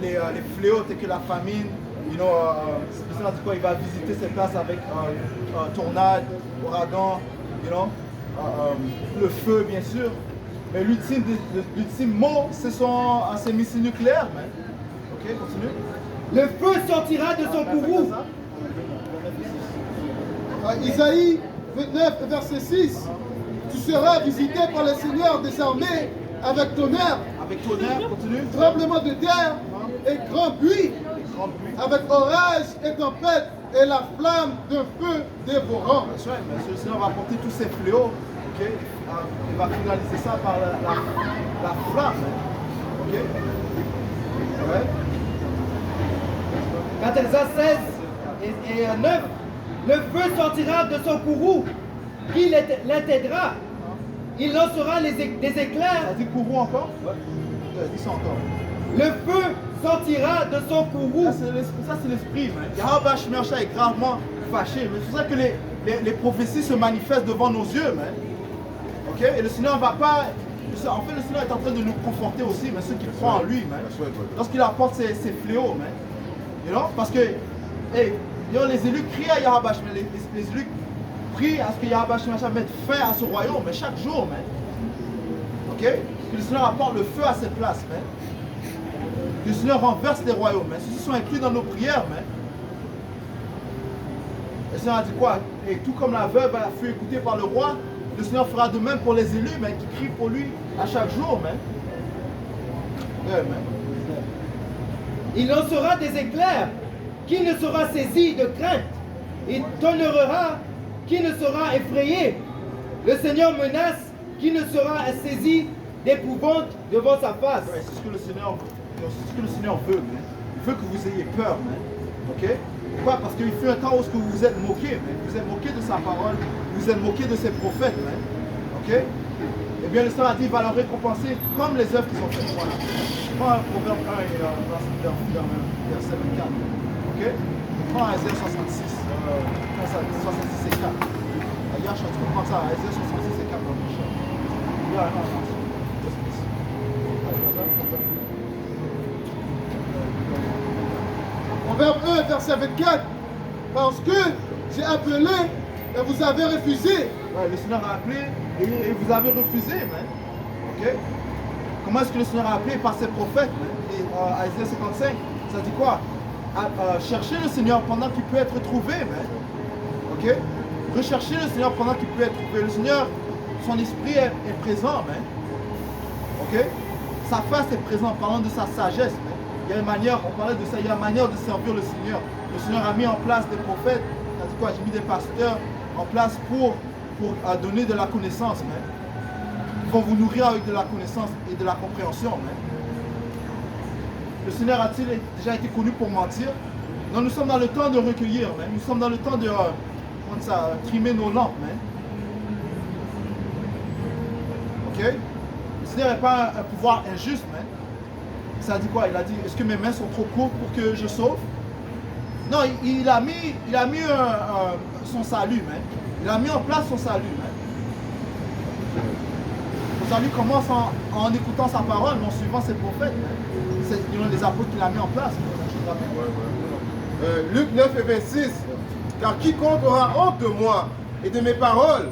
les fléaux tels que la famine, le Seigneur dit quoi? Il va visiter ces places avec tornade, ouragan, le feu bien sûr. Mais l'ultime mot, ce sont ces missiles nucléaires. Ok, continue. Le feu sortira de son courroux. Isaïe 29, verset 6. Tu seras visité par le Seigneur des armées avec tonnerre. Avec tonnerre, continue. Tremblement de terre et grand pluie. Avec orage et tempête et la flamme d'un feu dévorant. Le Seigneur va porter tous ces fléaux. Okay? Il va finaliser ça par la flamme. Ok? Ouais. 14 16 et 9. Le feu sortira de son courroux, qui l'atteindra. Il lancera des éclairs. Ça dit courroux encore? Ouais. Dis ça encore. Le feu sortira de son courroux. Ça c'est l'esprit. Yahweh Shmercha est gravement fâché. Mais c'est pour ça que les prophéties se manifestent devant nos yeux. Ok? Et le Seigneur ne va pas. En fait, le Seigneur est en train de nous conforter aussi, mais ceux qui croient en lui, lorsqu'il apporte ses fléaux. Parce que les élus crient à Yahweh, les élus prient à ce que Yahweh mette fin à ce royaume, mais chaque jour. Ok? Que le Seigneur apporte le feu à cette place. Que le Seigneur renverse les royaumes. Ceux-ci sont inclus dans nos prières. Le Seigneur a dit quoi? Et tout comme la veuve fut écoutée par le roi, le Seigneur fera de même pour les élus, qui crient pour lui à chaque jour. Il lancera des éclairs. Qui ne sera saisi de crainte? Il tolérera. Qui ne sera effrayé? Le Seigneur menace. Qui ne sera saisi d'épouvante devant sa face? C'est ce que le Seigneur veut. Il veut que vous ayez peur. Ok? Pourquoi? Parce qu'il fut un temps où vous êtes moqués. Vous êtes moqués de sa parole. Vous êtes moqués de ses prophètes. Ok? Eh bien, le Seigneur a dit qu'il va leur récompenser comme les œuvres qu'ils ont faites. Voilà. Prends un Proverbe 1 et verset 24. Ok? Prends Isaïe 66. 66 et 4. Yacha, tu peux prendre ça. Isaïe 66 et 4. Proverbe 1, verset 24. Parce que j'ai appelé et vous avez refusé. Ouais, le Seigneur a appelé et vous avez refusé. Ok? Comment est-ce que le Seigneur a appelé? Par ses prophètes. Et Isaïe 55, ça dit quoi? Cherchez le Seigneur pendant qu'il peut être trouvé. Ok? Recherchez le Seigneur pendant qu'il peut être trouvé. Le Seigneur, son esprit est présent. Ok? Sa face est présente, parlant de sa sagesse. Il y a une manière, on parlait de ça, il y a une manière de servir le Seigneur. Le Seigneur a mis en place des prophètes, il a dit quoi? J'ai mis des pasteurs en place pour donner de la connaissance. Ils vont vous nourrir avec de la connaissance et de la compréhension. Le Seigneur a-t-il déjà été connu pour mentir? Non, nous sommes dans le temps de recueillir. Nous sommes dans le temps de trimer nos lampes. Ok? Le Seigneur n'est pas un pouvoir injuste. Ça dit quoi? Il a dit, est-ce que mes mains sont trop courtes pour que je sauve? Non, il a mis son salut. Il a mis en place son salut. Son salut commence en écoutant sa parole, mais en suivant ses prophètes. C'est les apôtres qu'il a mis en place. Luc 9 et 26. Car quiconque aura honte de moi et de mes paroles,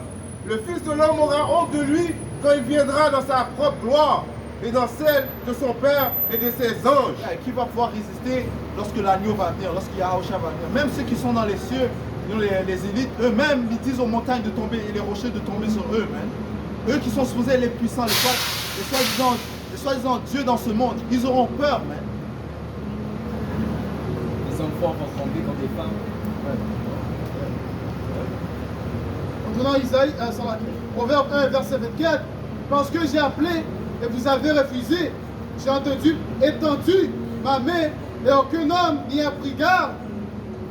le Fils de l'homme aura honte de lui quand il viendra dans sa propre gloire et dans celle de son Père et de ses anges. Qui va pouvoir résister lorsque l'agneau va venir, lorsque Yahushua va venir? Même ceux qui sont dans les cieux, les élites, eux-mêmes, ils disent aux montagnes de tomber et les rochers de tomber sur eux. Eux qui sont supposés les puissants, les soi-disant dieux dans ce monde, ils auront peur. Les enfants vont tomber comme des femmes. Maintenant, Isaïe, Proverbe 1, verset 24. Parce que j'ai appelé et vous avez refusé, j'ai étendu ma main et aucun homme n'y a pris garde.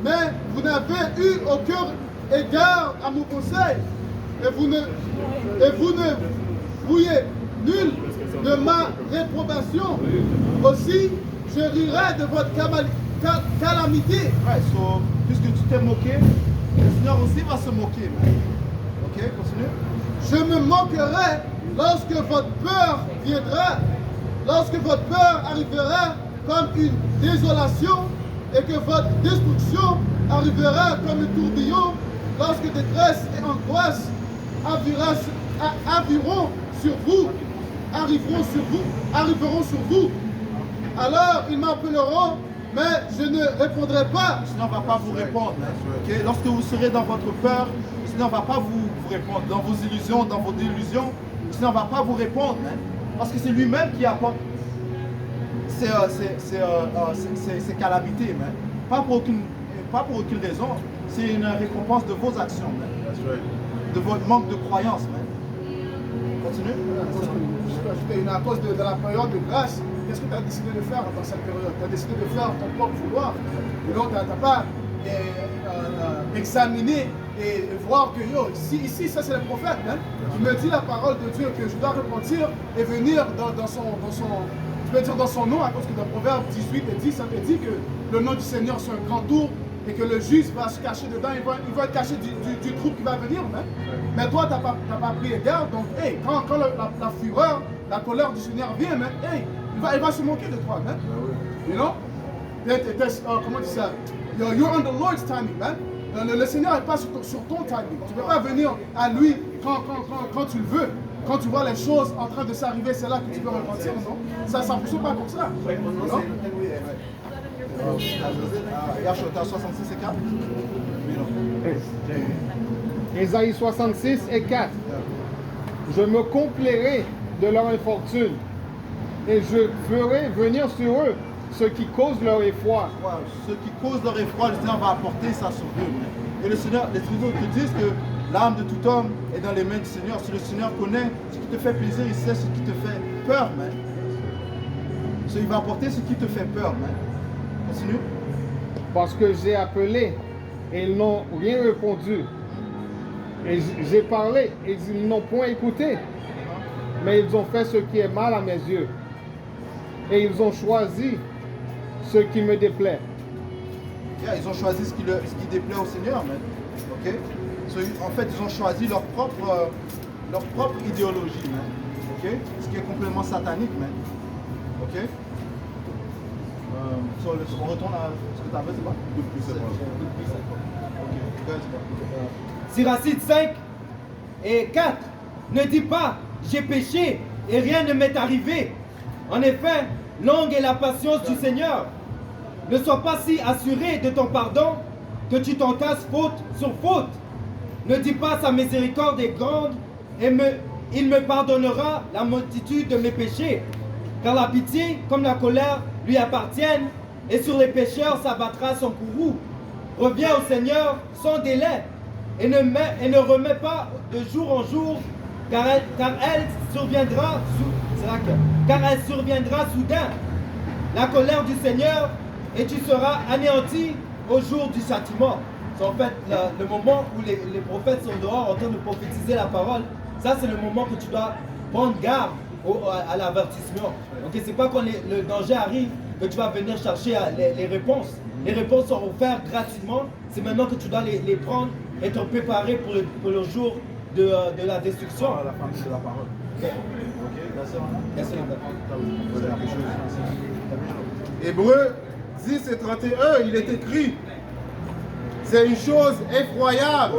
Mais vous n'avez eu aucun égard à mon conseil et vous ne vouillez nul de ma réprobation. Aussi, je rirai de votre calamité. Puisque tu t'es moqué, le Seigneur aussi va se moquer. Ok, continue. Je me moquerai lorsque votre peur viendra, lorsque votre peur arrivera comme une désolation et que votre destruction arrivera comme un tourbillon lorsque détresse et angoisse arriveront sur vous. Alors ils m'appelleront, mais je ne répondrai pas. Le Seigneur ne va pas vous répondre. Ok? Lorsque vous serez dans votre peur, le Seigneur ne va pas vous répondre. Dans vos illusions, dans vos délusions, le Seigneur ne va pas vous répondre. Parce que c'est lui-même qui apporte ces calamités. Pas pour aucune raison. C'est une récompense de vos actions. De votre manque de croyance. Continue. À cause de la période de grâce, qu'est-ce que tu as décidé de faire dans cette période? Tu as décidé de faire ton propre vouloir. Et donc, tu n'as pas examiné et voir que ici, ça c'est le prophète. Il me dit la parole de Dieu que je dois repentir et venir dans son nom, à cause que dans Proverbe 18 et 10, ça te dit que le nom du Seigneur c'est un grand tour et que le juste va se cacher dedans, il va être caché du trouble qui va venir. Mais toi, tu n'as pas pris garde. Donc, quand la fureur, la colère du Seigneur vient, il va se moquer de toi. You know? Comment dire ça? You're on the Lord's timing, man. Le Seigneur n'est pas sur ton timing. Tu ne peux pas venir à lui quand tu le veux. Quand tu vois les choses en train de s'arriver, c'est là que tu peux repentir, non? Ça ne fonctionne pas comme ça. Yachota 66 et 4. Ésaïe 66 et 4. Je me complairai de leur infortune et je ferai venir sur eux ce qui cause leur effroi. Ce qui cause leur effroi, le Seigneur va apporter ça sur eux. Et le Seigneur, les Écritures te disent que l'âme de tout homme est dans les mains du Seigneur. Si le Seigneur connaît ce qui te fait plaisir, il sait ce qui te fait peur. Il va apporter ce qui te fait peur. Continue. Parce que j'ai appelé et ils n'ont rien répondu. Et j'ai parlé et ils n'ont point écouté. Mais ils ont fait ce qui est mal à mes yeux. Et ils ont choisi ce qui me déplaît. Ils ont choisi ce qui déplaît au Seigneur. Okay? En fait, ils ont choisi leur propre idéologie. Okay? Ce qui est complètement satanique. Okay? On retourne à ce que tu avais, c'est pas? Siracide 5 et 4. Ne dis pas, j'ai péché et rien ne m'est arrivé. En effet, longue est la patience du Seigneur. Ne sois pas si assuré de ton pardon que tu t'entasses faute sur faute. Ne dis pas sa miséricorde est grande et il me pardonnera la multitude de mes péchés. Car la pitié comme la colère lui appartiennent et sur les pécheurs s'abattra son courroux. Reviens au Seigneur sans délai et ne remets pas de jour en jour car elle surviendra soudain. La colère du Seigneur et tu seras anéanti au jour du châtiment. C'est en fait le moment où les prophètes sont dehors en train de prophétiser la parole. Ça, c'est le moment que tu dois prendre garde à l'avertissement. Okay, c'est pas quand le danger arrive que tu vas venir chercher les réponses. Les réponses sont offertes gratuitement. C'est maintenant que tu dois les prendre et te préparer pour le jour de la destruction. La famille de la parole. Hébreux 10 et 31, il est écrit, c'est une chose effroyable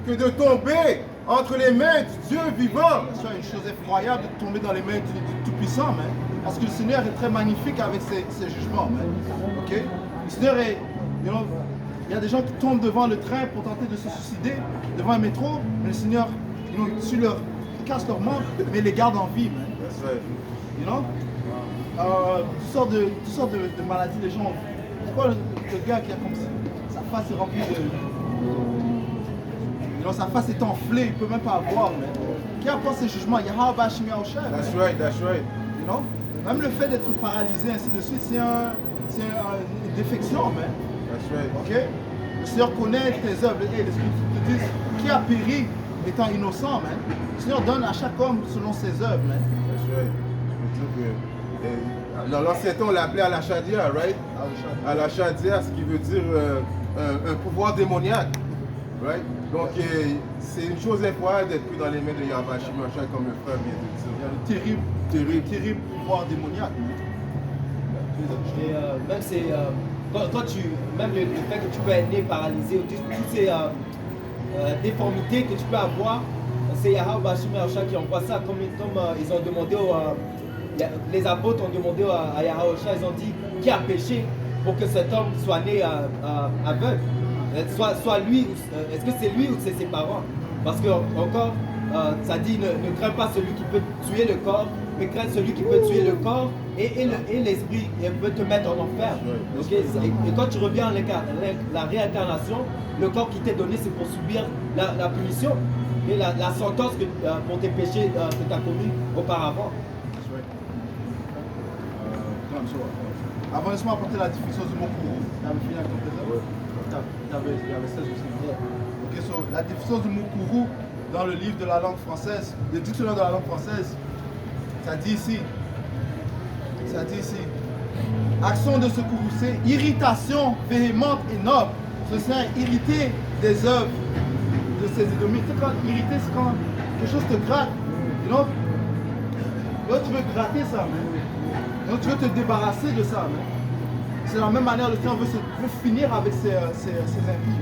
que de tomber entre les mains du Dieu vivant. C'est une chose effroyable de tomber dans les mains du Tout-Puissant, parce que le Seigneur est très magnifique avec ses jugements. Okay? Le Seigneur est... il y a des gens qui tombent devant le train pour tenter de se suicider, devant un métro, mais le Seigneur, il casse leurs membres, mais il les garde en vie. Toutes sortes de maladies, les gens... Pourquoi le gars qui a comme ça, sa face est remplie de... sa face est enflée, il ne peut même pas voir. Qui apporte ces jugements? That's right. Même le fait d'être paralysé, ainsi de suite, c'est une défection. That's right. Okay? Le Seigneur connaît tes œuvres. Et les Écritures te disent qui a péri étant innocent. Le Seigneur donne à chaque homme selon ses œuvres. That's right. Dans l'ancien temps, on l'appelait Al-Shadia, right? Al-Shadia, ce qui veut dire un pouvoir démoniaque. Right? Donc, c'est une chose incroyable d'être pris dans les mains de Yahweh Shemashah, comme le frère vient de dire. Il y a le terrible pouvoir démoniaque. Et même même le fait que tu peux être né paralysé, toutes ces déformités que tu peux avoir, c'est Yahweh Bashim Yahushua qui envoie ça comme ils ont demandé les apôtres ont demandé à Yahushua, ils ont dit qui a péché pour que cet homme soit né aveugle. Soit lui, est-ce que c'est lui ou c'est ses parents? Parce que encore, ça dit ne crains pas celui qui peut tuer le corps, mais crains celui qui peut tuer le corps et l'esprit peut te mettre en enfer. Okay? Et quand tu reviens à la réincarnation, le corps qui t'est donné, c'est pour subir la punition et la sentence pour tes péchés que tu as commis auparavant. Avant, laisse-moi apporter la définition du mot courroux. Tu avais fini avec ton plaisir? Tu avais 16 aussi. Ok, so, la définition du mot courroux dans le livre de la langue française, le dictionnaire de la langue française, ça dit ici, action de se courroucer, irritation véhémente et noble. Ceci est irriter des œuvres de ses ennemis. Tu sais, quand irriter, c'est quand quelque chose te gratte. Et donc, là, tu veux gratter ça, mais donc tu veux te débarrasser de ça. C'est de la même manière, le Seigneur veut finir avec ses impies.